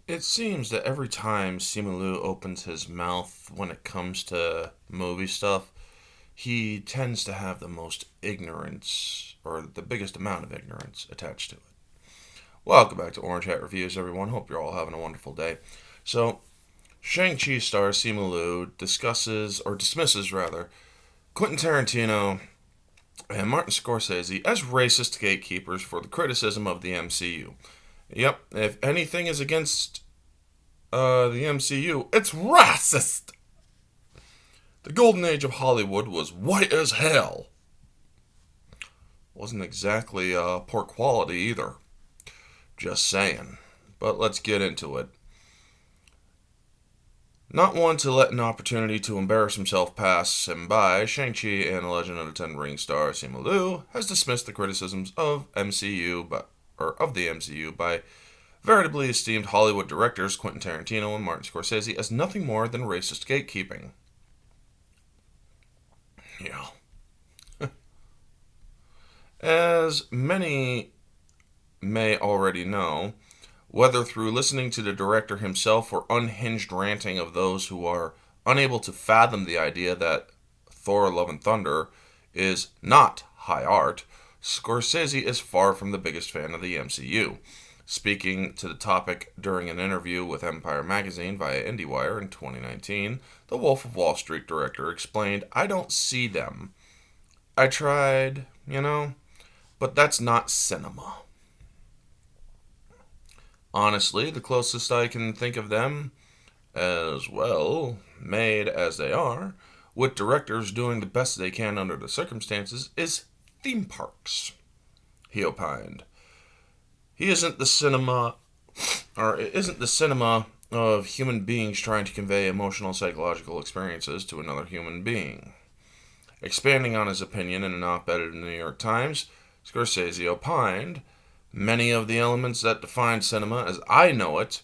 It seems that every time Simu Liu opens his mouth when it comes to movie stuff, he tends to have the most ignorance, or the biggest amount of ignorance attached to it. Welcome back to Orange Hat Reviews, everyone. Hope you're all having a wonderful day. So, Shang-Chi star Simu Liu discusses, or dismisses rather, Quentin Tarantino and Martin Scorsese as racist gatekeepers for the criticism of the MCU. Yep, if anything is against the MCU, it's racist. The golden age of Hollywood was white as hell. Wasn't exactly poor quality either. Just saying. But let's get into it. Not one to let an opportunity to embarrass himself pass him by, Shang-Chi and Legend of the Ten Ring star Simu Liu has dismissed the criticisms of the MCU by veritably esteemed Hollywood directors Quentin Tarantino and Martin Scorsese as nothing more than racist gatekeeping. Yeah. As many may already know, whether through listening to the director himself or unhinged ranting of those who are unable to fathom the idea that Thor Love and Thunder is not high art, Scorsese is far from the biggest fan of the MCU. Speaking to the topic during an interview with Empire magazine via IndieWire in 2019, the Wolf of Wall Street director explained, "I don't see them. I tried, but that's not cinema. Honestly, the closest I can think of them, as well made as they are, with directors doing the best they can under the circumstances, is theme parks," he opined. He isn't the cinema, or it isn't the cinema of human beings trying to convey emotional psychological experiences to another human being. Expanding on his opinion in an op-ed in the New York Times, Scorsese opined, "Many of the elements that define cinema as I know it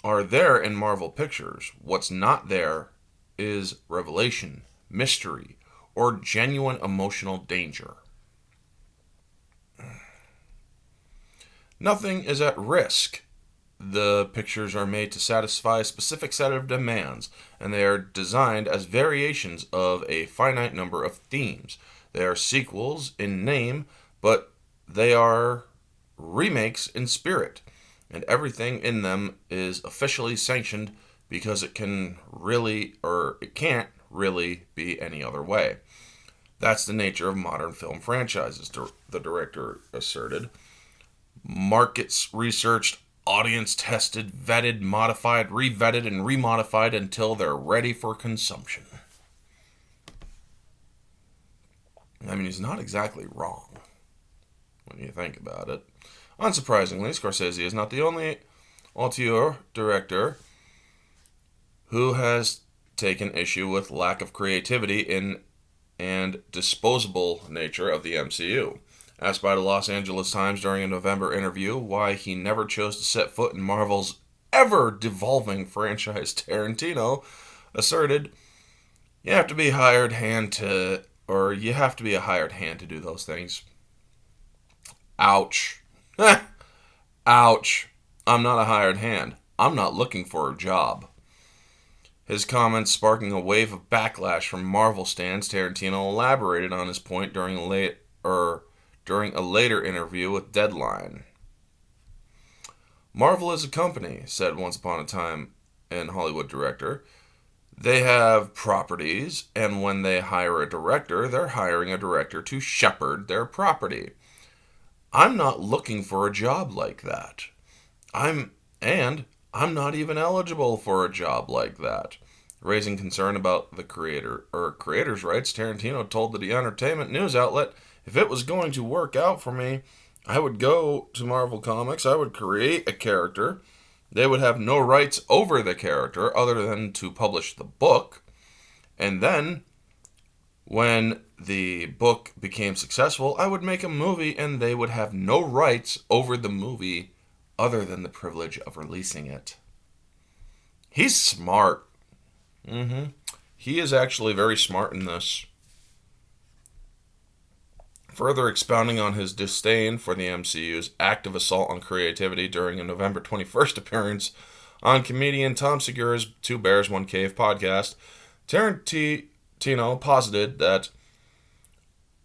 are there in Marvel Pictures. What's not there is revelation, mystery, or genuine emotional danger. Nothing is at risk. The pictures are made to satisfy a specific set of demands, and they are designed as variations of a finite number of themes. They are sequels in name, but they are remakes in spirit, and everything in them is officially sanctioned because it can't really be any other way. That's the nature of modern film franchises," the director asserted. "Markets researched, audience tested, vetted, modified, re-vetted, and remodified until they're ready for consumption." I mean, he's not exactly wrong when you think about it. Unsurprisingly, Scorsese is not the only auteur director who has taken issue with lack of creativity in and disposable nature of the MCU. Asked by the Los Angeles Times during a November interview why he never chose to set foot in Marvel's ever devolving franchise, Tarantino asserted, "You have to be you have to be a hired hand to do those things." Ouch. Ouch. I'm not a hired hand. I'm not looking for a job. His comments sparking a wave of backlash from Marvel stands, Tarantino elaborated on his point during a later interview with Deadline. "Marvel is a company," said Once Upon a Time in Hollywood director. "They have properties, and when they hire a director, they're hiring a director to shepherd their property. I'm not looking for a job like that. I'm not even eligible for a job like that." Raising concern about the creator's rights, Tarantino told the entertainment news outlet, "If it was going to work out for me, I would go to Marvel Comics, I would create a character. They would have no rights over the character other than to publish the book. And then, when the book became successful, I would make a movie and they would have no rights over the movie other than the privilege of releasing it." He's smart. He is actually very smart in this. Further expounding on his disdain for the MCU's active assault on creativity during a November 21st appearance On comedian Tom Segura's Two Bears, One Cave podcast, Tarantino posited that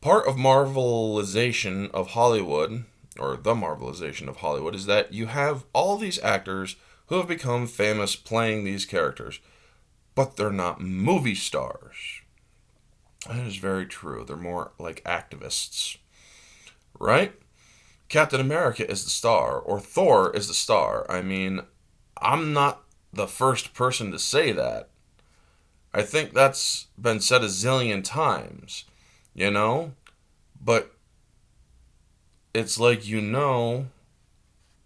part of Marvelization of Hollywood, or the Marvelization of Hollywood, is that you have all these actors who have become famous playing these characters, but they're not movie stars. That is very true. They're more like activists, right? Captain America is the star, or Thor is the star. I mean, I'm not the first person to say that. I think that's been said a zillion times, you know? But it's like,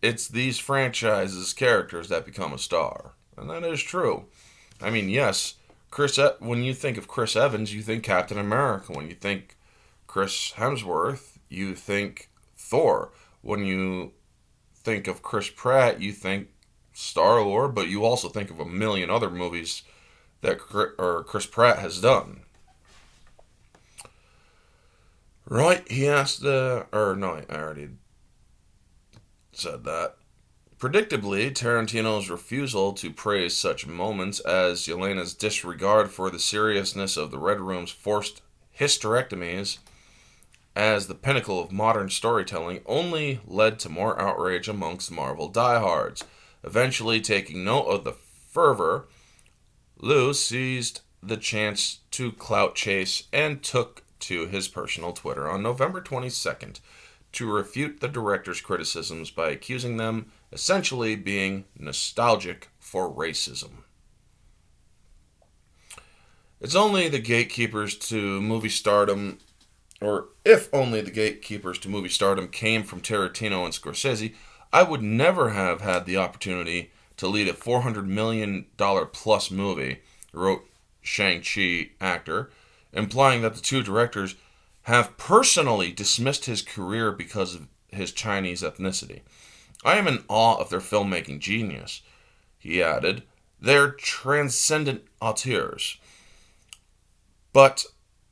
it's these franchises' characters that become a star. And that is true. I mean, yes, when you think of Chris Evans, you think Captain America. When you think Chris Hemsworth, you think Thor. When you think of Chris Pratt, you think Star-Lord, but you also think of a million other movies that Chris Pratt has done. Right, he asked I already said that. Predictably, Tarantino's refusal to praise such moments as Yelena's disregard for the seriousness of the Red Room's forced hysterectomies as the pinnacle of modern storytelling only led to more outrage amongst Marvel diehards. Eventually, taking note of the fervor, Liu seized the chance to clout chase and took to his personal Twitter on November 22nd to refute the director's criticisms by accusing them essentially being nostalgic for racism. It's only the gatekeepers to movie stardom, or if only the gatekeepers to movie stardom came from Tarantino and Scorsese, I would never have had the opportunity to lead a $400 million plus movie, wrote Shang-Chi actor, implying that the two directors have personally dismissed his career because of his Chinese ethnicity. I am in awe of their filmmaking genius, he added. They're transcendent auteurs, but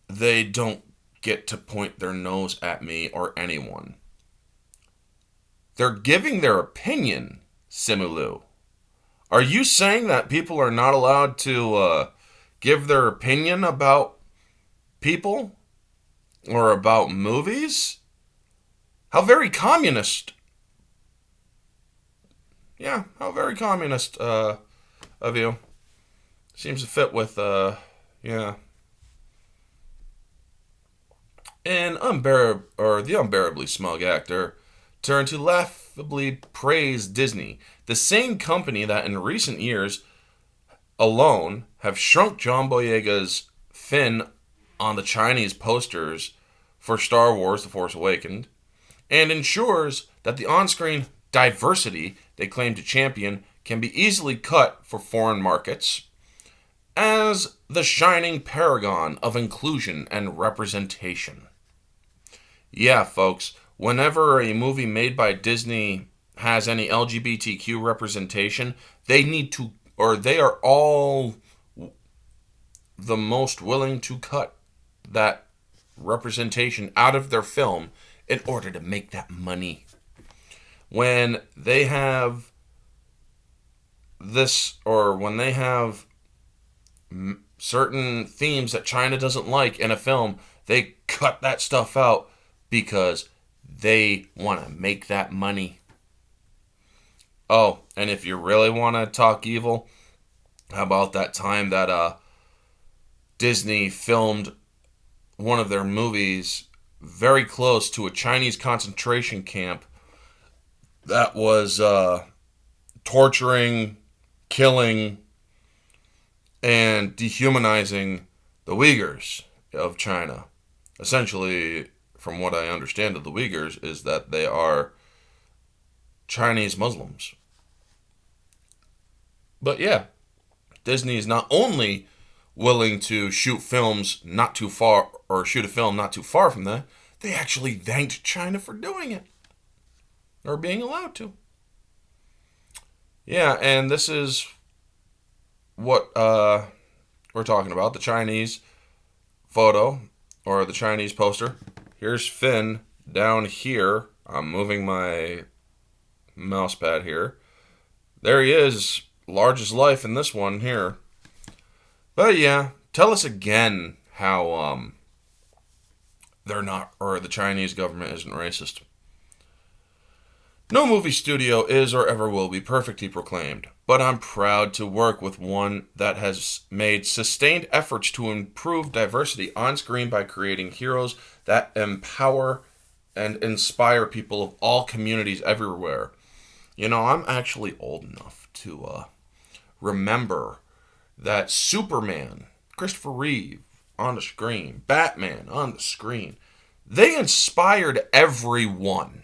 they don't get to point their nose at me or anyone. They're giving their opinion, Simu Liu. Are you saying that people are not allowed to give their opinion about people or about movies? How very communist. Yeah, how very communist of you. Seems to fit with, yeah. The unbearably smug actor turned to laughably praise Disney, the same company that in recent years alone have shrunk John Boyega's Finn on the Chinese posters for Star Wars The Force Awakens, and ensures that the on-screen diversity they claim to champion can be easily cut for foreign markets, as the shining paragon of inclusion and representation. Yeah, folks, whenever a movie made by Disney has any LGBTQ representation, they are all the most willing to cut that representation out of their film in order to make that money. When they have when they have certain themes that China doesn't like in a film, they cut that stuff out because they want to make that money. Oh, and if you really want to talk evil, how about that time that Disney filmed one of their movies very close to a Chinese concentration camp that was torturing, killing, and dehumanizing the Uyghurs of China. Essentially, from what I understand of the Uyghurs, is that they are Chinese Muslims. But yeah, Disney is not only willing to shoot films not too far, or shoot a film not too far from that, they actually thanked China for doing it. Or being allowed to. Yeah, and this is what we're talking about, the Chinese photo, or the Chinese poster. Here's Finn down here. I'm moving my mouse pad here. There he is, large as life in this one here. But yeah, tell us again how they're not, or the Chinese government isn't racist. No movie studio is or ever will be perfect, he proclaimed, but I'm proud to work with one that has made sustained efforts to improve diversity on screen by creating heroes that empower and inspire people of all communities everywhere. You know, I'm actually old enough to remember that Superman, Christopher Reeve on the screen, Batman on the screen, they inspired everyone.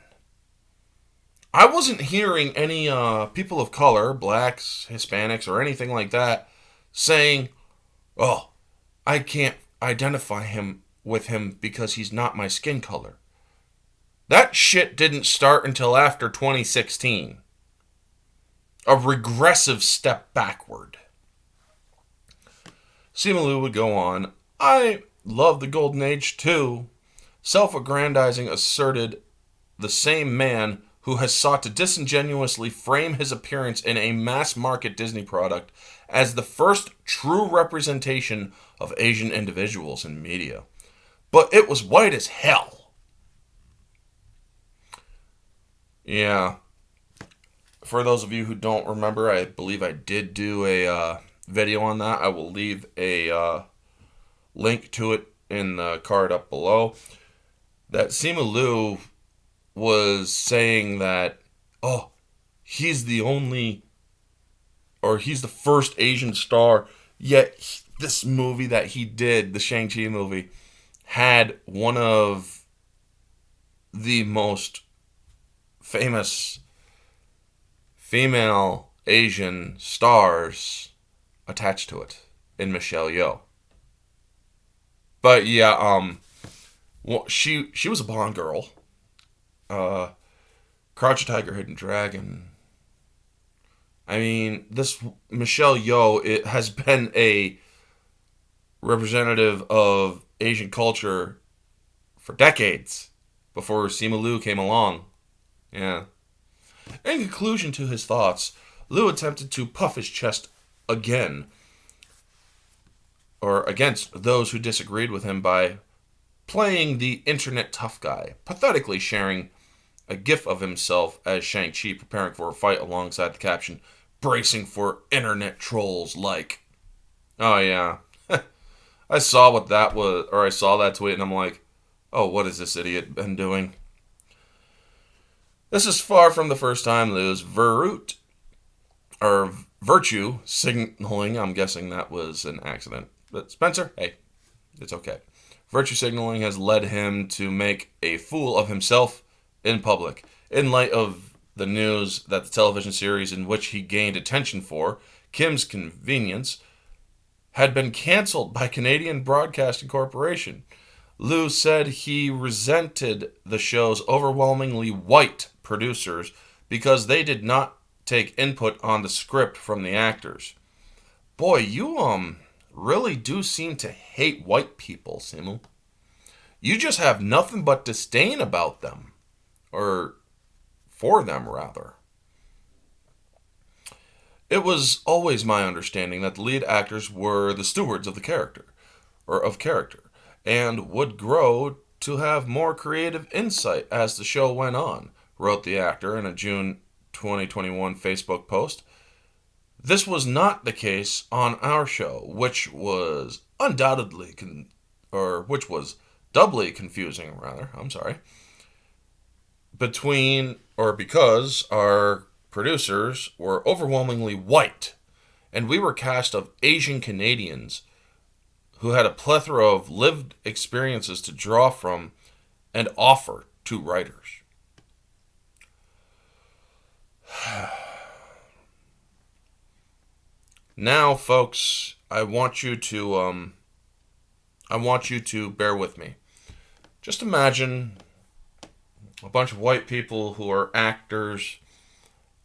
I wasn't hearing any people of color, blacks, Hispanics, or anything like that, saying, "Oh, I can't identify him with him because he's not my skin color." That shit didn't start until after 2016. A regressive step backward. Simu Liu would go on, "I love the Golden Age too." Self-aggrandizing asserted the same man who has sought to disingenuously frame his appearance in a mass-market Disney product as the first true representation of Asian individuals in media. But it was white as hell. Yeah. For those of you who don't remember, I believe I did do a video on that. I will leave a link to it in the card up below. That Simu Liu was saying that, oh, he's the only, or he's the first Asian star, yet this movie that he did, the Shang-Chi movie, had one of the most famous female Asian stars attached to it in Michelle Yeoh. But yeah, well, she was a Bond girl. Crouch Tiger, Hidden Dragon. I mean, this Michelle Yeoh, it has been a representative of Asian culture for decades before Simu Liu came along. Yeah. In conclusion to his thoughts, Liu attempted to puff his chest again, or against those who disagreed with him, by playing the internet tough guy, pathetically sharing a gif of himself as Shang-Chi preparing for a fight alongside the caption, "Bracing for internet trolls like." Oh yeah. I saw what that was, or I saw that tweet and I'm like, oh, what has this idiot been doing? This is far from the first time Liu's virtue signaling, I'm guessing that was an accident. But Spencer, hey, it's okay. Virtue signaling has led him to make a fool of himself in public, in light of the news that the television series in which he gained attention for, Kim's Convenience, had been cancelled by Canadian Broadcasting Corporation. Liu said he resented the show's overwhelmingly white producers because they did not take input on the script from the actors. Boy, you really do seem to hate white people, Simu. You just have nothing but disdain about them. Or for them, rather. It was always my understanding that the lead actors were the stewards of the character, and would grow to have more creative insight as the show went on, wrote the actor in a June 2021 Facebook post. This was not the case on our show, which was doubly confusing, because our producers were overwhelmingly white, and we were cast of Asian Canadians who had a plethora of lived experiences to draw from and offer to writers. Now, folks, I want you to bear with me. Just imagine a bunch of white people who are actors,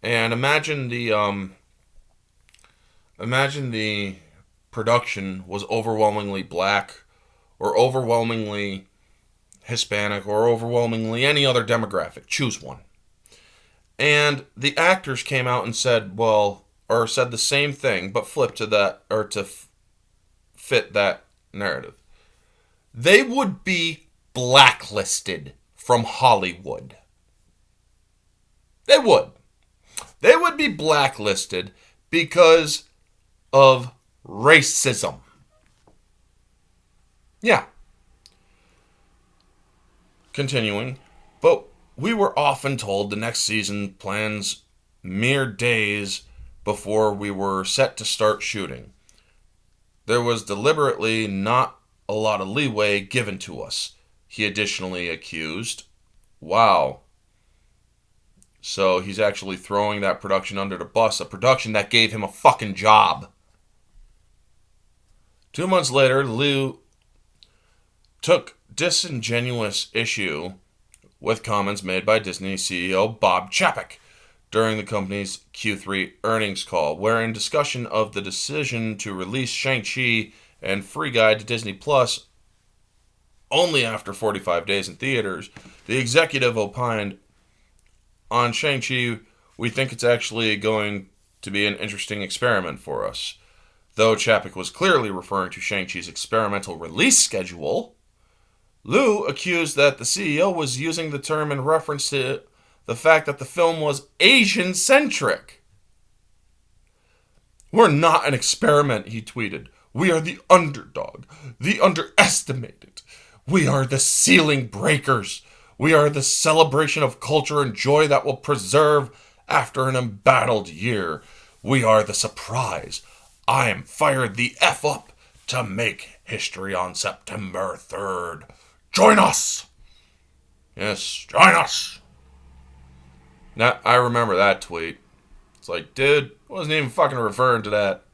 and imagine the production was overwhelmingly black, or overwhelmingly Hispanic, or overwhelmingly any other demographic. Choose one. And the actors came out and said, well, or said the same thing, but flipped to that, or to fit that narrative, they would be blacklisted from Hollywood. They would. They would be blacklisted because of racism. Yeah. Continuing. But we were often told the next season plans mere days before we were set to start shooting. There was deliberately not a lot of leeway given to us, he additionally accused. Wow. So he's actually throwing that production under the bus, a production that gave him a fucking job. 2 months later, Liu took disingenuous issue with comments made by Disney CEO Bob Chapek during the company's Q3 earnings call, wherein discussion of the decision to release Shang-Chi and Free Guide to Disney Plus only after 45 days in theaters, the executive opined, on Shang-Chi, we think it's actually going to be an interesting experiment for us. Though Chapek was clearly referring to Shang-Chi's experimental release schedule, Liu accused that the CEO was using the term in reference to the fact that the film was Asian-centric. We're not an experiment, he tweeted. We are the underdog, the underestimated. We are the ceiling breakers. We are the celebration of culture and joy that will preserve after an embattled year. We are the surprise. I am fired the F up to make history on September 3rd. Join us! Yes, join us! Now, I remember that tweet. It's like, dude, wasn't even fucking referring to that.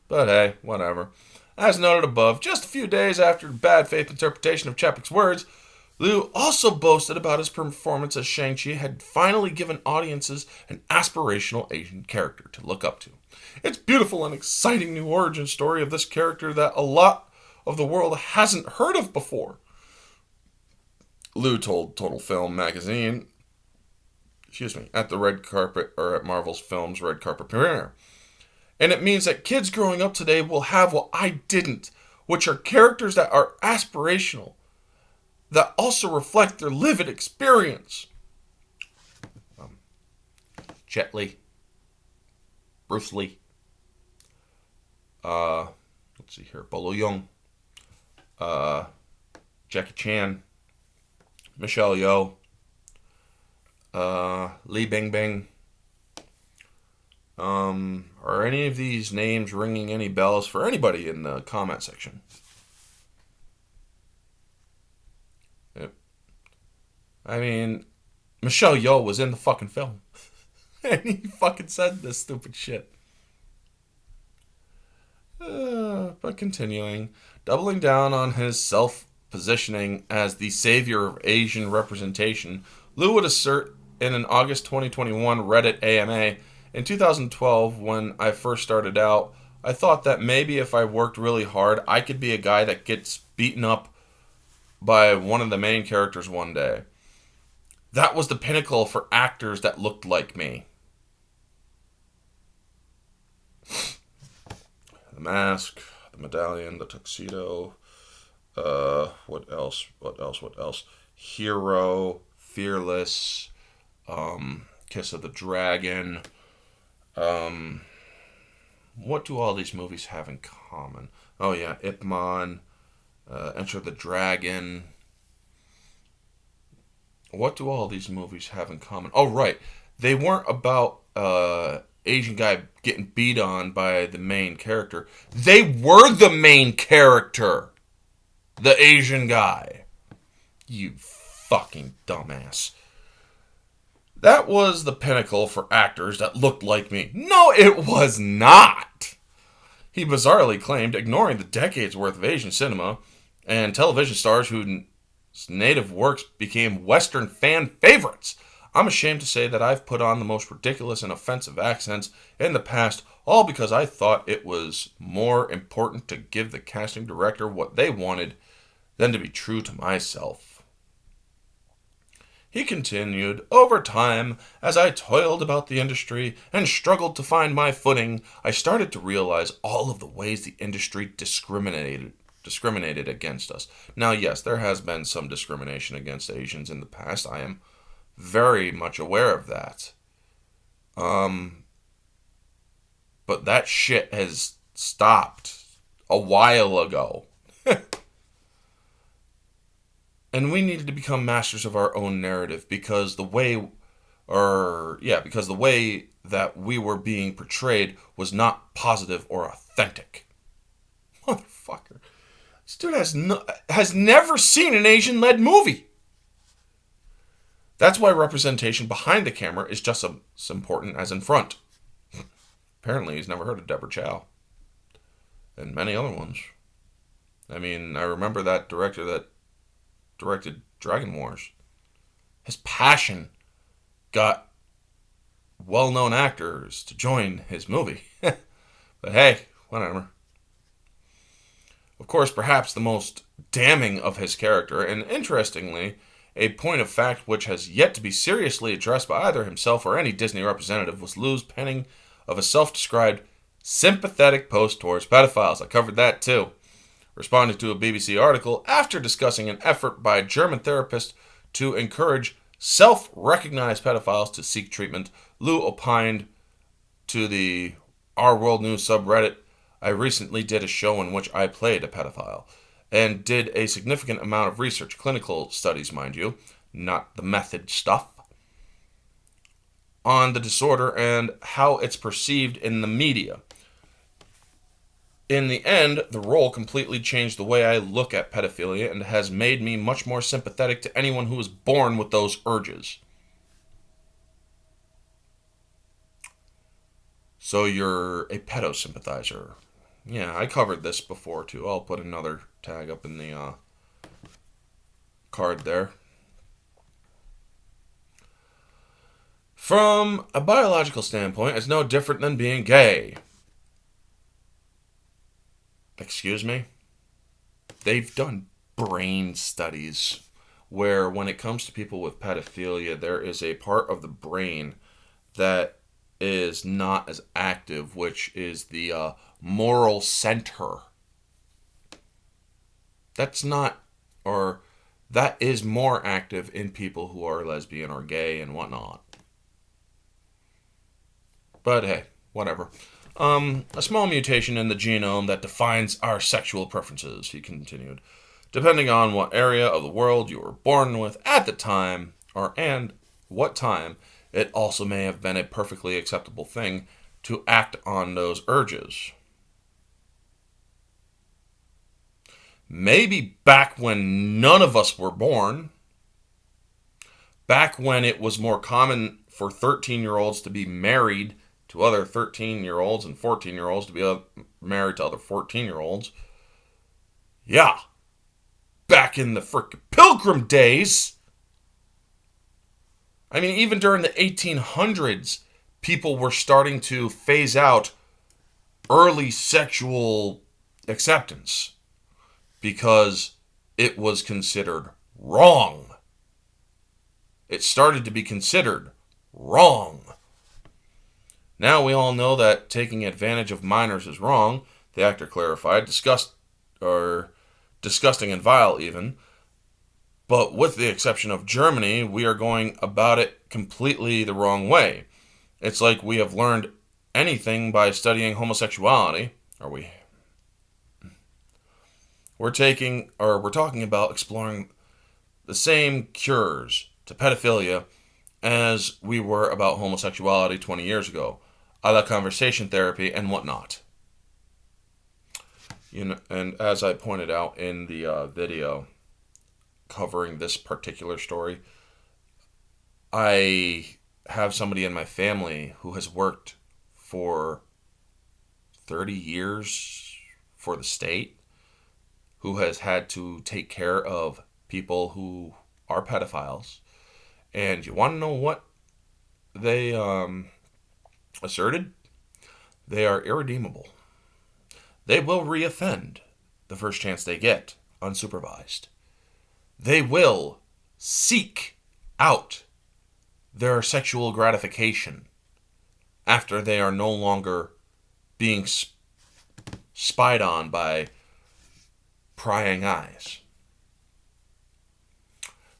But hey, whatever. As noted above, just a few days after the bad faith interpretation of Chapek's words, Liu also boasted about his performance as Shang-Chi had finally given audiences an aspirational Asian character to look up to. It's beautiful and exciting new origin story of this character that a lot of the world hasn't heard of before, Liu told Total Film magazine, at the red carpet, or at Marvel's Films red carpet premiere. And it means that kids growing up today will have what I didn't, which are characters that are aspirational, that also reflect their lived experience. Jet Li, Bruce Lee, let's see here, Bolo Yeung, Jackie Chan, Michelle Yeoh, Li Bingbing. Are any of these names ringing any bells for anybody in the comment section? Yep. I mean, Michelle Yeoh was in the fucking film. And he fucking said this stupid shit. But continuing, doubling down on his self-positioning as the savior of Asian representation, Liu would assert in an August 2021 Reddit AMA, in 2012, when I first started out, I thought that maybe if I worked really hard, I could be a guy that gets beaten up by one of the main characters one day. That was the pinnacle for actors that looked like me. The mask, the medallion, the tuxedo, what else? Hero, Fearless, Kiss of the Dragon. What do all these movies have in common? Oh yeah, Ip Man, Enter the Dragon. What do all these movies have in common? Oh right, they weren't about Asian guy getting beat on by the main character. They were the main character, the Asian guy. You fucking dumbass. That was the pinnacle for actors that looked like me. No, it was not. He bizarrely claimed, ignoring the decades worth of Asian cinema and television stars whose native works became Western fan favorites. I'm ashamed to say that I've put on the most ridiculous and offensive accents in the past, all because I thought it was more important to give the casting director what they wanted than to be true to myself. He continued, "Over time, as I toiled about the industry and struggled to find my footing, I started to realize all of the ways the industry discriminated against us. Now, yes, there has been some discrimination against Asians in the past. I am very much aware of that. But that shit has stopped a while ago. And we needed to become masters of our own narrative because because the way that we were being portrayed was not positive or authentic." Motherfucker. This dude has never seen an Asian-led movie. That's why representation behind the camera is just as important as in front. Apparently, he's never heard of Deborah Chow. And many other ones. I mean, I remember that director that directed Dragon Wars. His passion got well-known actors to join his movie. But hey, whatever. Of course, perhaps the most damning of his character, and interestingly, a point of fact which has yet to be seriously addressed by either himself or any Disney representative, was Liu's penning of a self-described sympathetic post towards pedophiles. I covered that too. Responding to a BBC article after discussing an effort by a German therapist to encourage self-recognized pedophiles to seek treatment, Liu opined to the Our World News subreddit, "I recently did a show in which I played a pedophile and did a significant amount of research, clinical studies, mind you, not the method stuff, on the disorder and how it's perceived in the media. In the end, the role completely changed the way I look at pedophilia and has made me much more sympathetic to anyone who is born with those urges." So you're a pedo sympathizer. Yeah, I covered this before too. I'll put another tag up in the card there. "From a biological standpoint, it's no different than being gay." Excuse me? They've done brain studies where when it comes to people with pedophilia, there is a part of the brain that is not as active, which is the moral center. That is more active in people who are lesbian or gay and whatnot. But hey, whatever. A small mutation in the genome that defines our sexual preferences," he continued, "depending on what area of the world you were born with at the time, and what time, it also may have been a perfectly acceptable thing to act on those urges. Maybe back when none of us were born, back when it was more common for 13-year-olds to be married to other 13-year-olds and 14-year-olds to be married to other 14-year-olds. Yeah. Back in the frickin' Pilgrim days. I mean, even during the 1800s, people were starting to phase out early sexual acceptance because it was considered wrong. It started to be considered wrong. Now we all know that taking advantage of minors is wrong, the actor clarified, disgusting and vile even. But with the exception of Germany, we are going about it completely the wrong way. It's like we have learned anything by studying homosexuality. Are we? We're talking about exploring the same cures to pedophilia as we were about homosexuality 20 years ago, a la conversation therapy and whatnot. And as I pointed out in the video covering this particular story, I have somebody in my family who has worked for 30 years for the state, who has had to take care of people who are pedophiles. And you want to know what they asserted? They are irredeemable. They will reoffend the first chance they get, unsupervised. They will seek out their sexual gratification after they are no longer being spied on by prying eyes.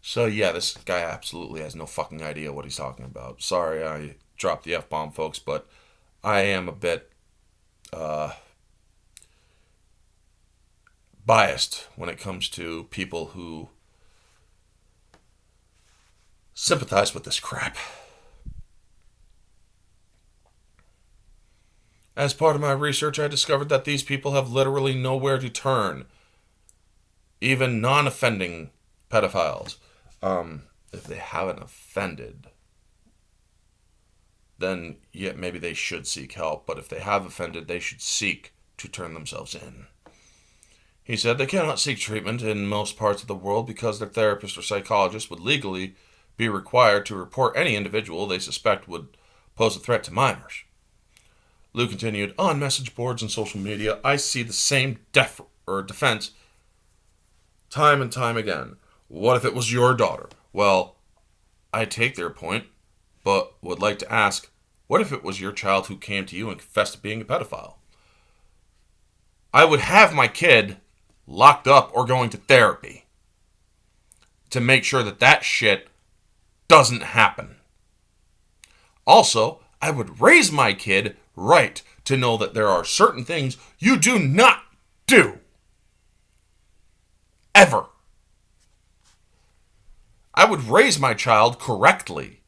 So yeah, this guy absolutely has no fucking idea what he's talking about. Sorry I dropped the F-bomb, folks, but I am a bit biased when it comes to people who sympathize with this crap. As part of my research, I discovered that these people have literally nowhere to turn. Even non-offending pedophiles. If they haven't offended, then yeah, maybe they should seek help. But if they have offended, they should seek to turn themselves in. He said they cannot seek treatment in most parts of the world because their therapist or psychologist would legally be required to report any individual they suspect would pose a threat to minors. Liu continued, on message boards and social media, I see the same defense time and time again. What if it was your daughter? Well, I take their point, but would like to ask, what if it was your child who came to you and confessed to being a pedophile? I would have my kid locked up or going to therapy to make sure that that shit doesn't happen. Also, I would raise my kid right to know that there are certain things you do not do. Ever. I would raise my child correctly,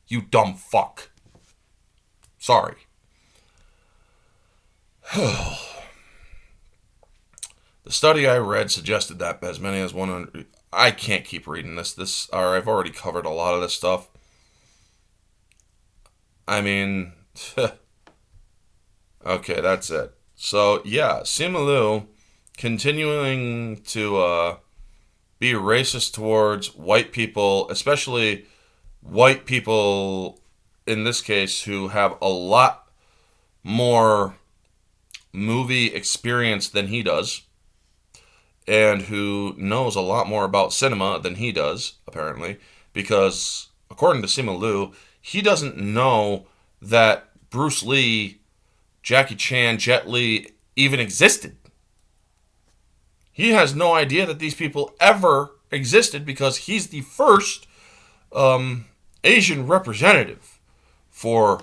you dumb fuck. Sorry. The study I read suggested that as many as 100... I can't keep reading this. I've already covered a lot of this stuff. I mean... Okay, that's it. So, yeah, Simu Liu continuing to be racist towards white people, especially white people, in this case, who have a lot more movie experience than he does, and who knows a lot more about cinema than he does, apparently, because, according to Simu Liu, he doesn't know that Bruce Lee, Jackie Chan, Jet Li even existed. He has no idea that these people ever existed because he's the first Asian representative for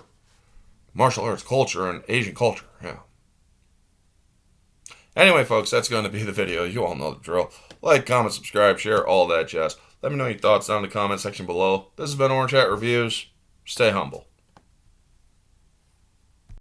martial arts culture and Asian culture. Yeah. Anyway, folks, that's going to be the video. You all know the drill. Like, comment, subscribe, share, all that jazz. Let me know your thoughts down in the comment section below. This has been Orange Hat Reviews. Stay humble.